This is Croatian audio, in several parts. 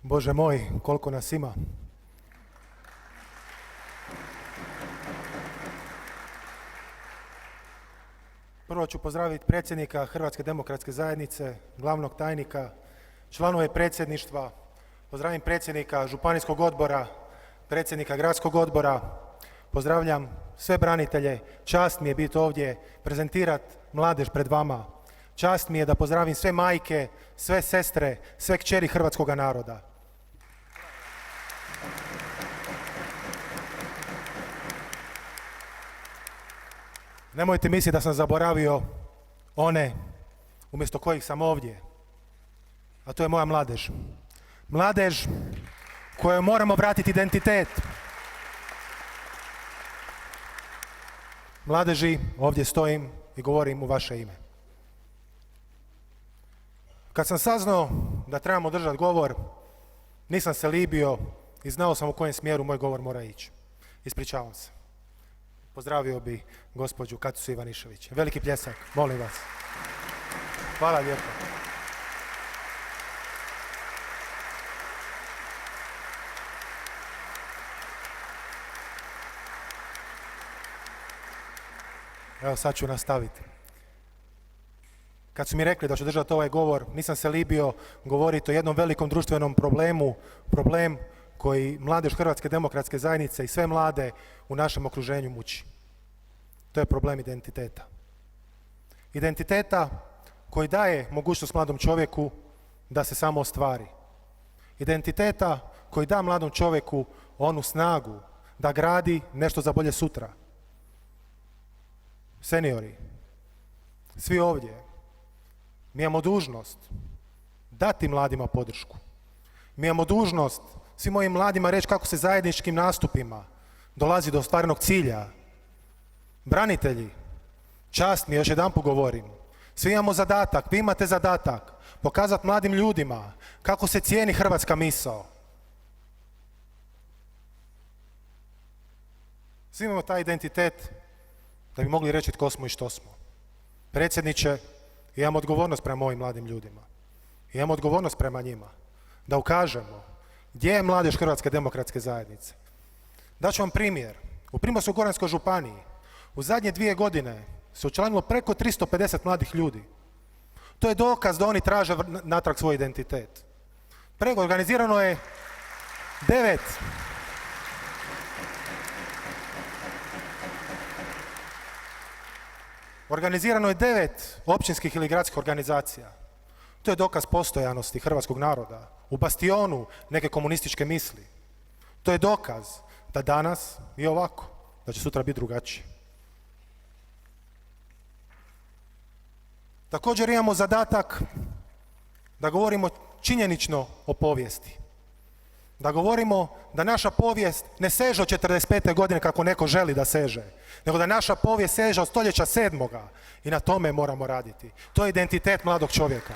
Bože moj, koliko nas ima. Prvo ću pozdraviti predsjednika Hrvatske demokratske zajednice, glavnog tajnika, članove predsjedništva, pozdravim predsjednika Županijskog odbora, predsjednika Gradskog odbora, pozdravljam sve branitelje, čast mi je biti ovdje, prezentirati mladež pred vama. Čast mi je da pozdravim sve majke, sve sestre, sve kćeri hrvatskoga naroda. Nemojte misliti da sam zaboravio one umjesto kojih sam ovdje, a to je moja mladež. Mladež kojoj moramo vratiti identitet. Mladeži, ovdje stojim i govorim u vaše ime. Kad sam saznao da trebamo držati govor, nisam se libio i znao sam u kojem smjeru moj govor mora ići. Ispričavam se. Pozdravio bi gospođu Katicu Ivanišević. Veliki pljesak, molim vas. Hvala lijepo. Evo sad ću nastaviti. Kad su mi rekli da ću držati ovaj govor, nisam se libio govoriti o jednom velikom društvenom problemu, problem koji mladež Hrvatske demokratske zajednice i sve mlade u našem okruženju muči. To je problem identiteta. Identiteta koji daje mogućnost mladom čovjeku da se samo ostvari. Identiteta koji da mladom čovjeku onu snagu da gradi nešto za bolje sutra. Seniori, svi ovdje, mi imamo dužnost dati mladima podršku. Mi imamo dužnost svim mojim mladima reći kako se zajedničkim nastupima dolazi do ostvarenog cilja. Branitelji, čast mi, još jedanput govorim, svi imamo zadatak, vi imate zadatak pokazati mladim ljudima kako se cijeni hrvatska misao. Svi imamo taj identitet da bi mogli reći tko smo i što smo. Predsjedniče, imamo odgovornost prema ovim mladim ljudima. Imamo odgovornost prema njima. Da ukažemo gdje je mladež Hrvatske demokratske zajednice. Daću vam primjer. U Primorsko-goranskoj županiji u zadnje 2 godine se učlanilo preko 350 mladih ljudi. To je dokaz da oni traže natrag svoj identitet. Organizirano je 9 općinskih ili gradskih organizacija. To je dokaz postojanosti hrvatskog naroda u bastionu neke komunističke misli. To je dokaz da danas je ovako, da će sutra biti drugačije. Također imamo zadatak da govorimo činjenično o povijesti. Da govorimo da naša povijest ne seže od 45. godine kako neko želi da seže, nego da naša povijest seže od stoljeća 7. i na tome moramo raditi. To je identitet mladog čovjeka.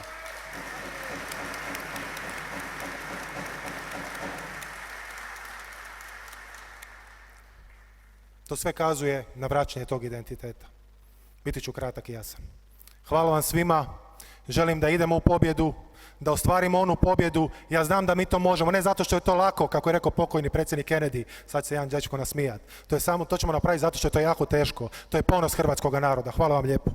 To sve kazuje na vraćanje tog identiteta. Biti ću kratak i jasan. Hvala vam svima, želim da idemo u pobjedu, da ostvarimo onu pobjedu. Ja znam da mi to možemo, ne zato što je to lako, kako je rekao pokojni predsjednik Kennedy, sad se jedan dečko nasmijat. To ćemo napraviti zato što je to jako teško. To je ponos hrvatskog naroda. Hvala vam lijepo.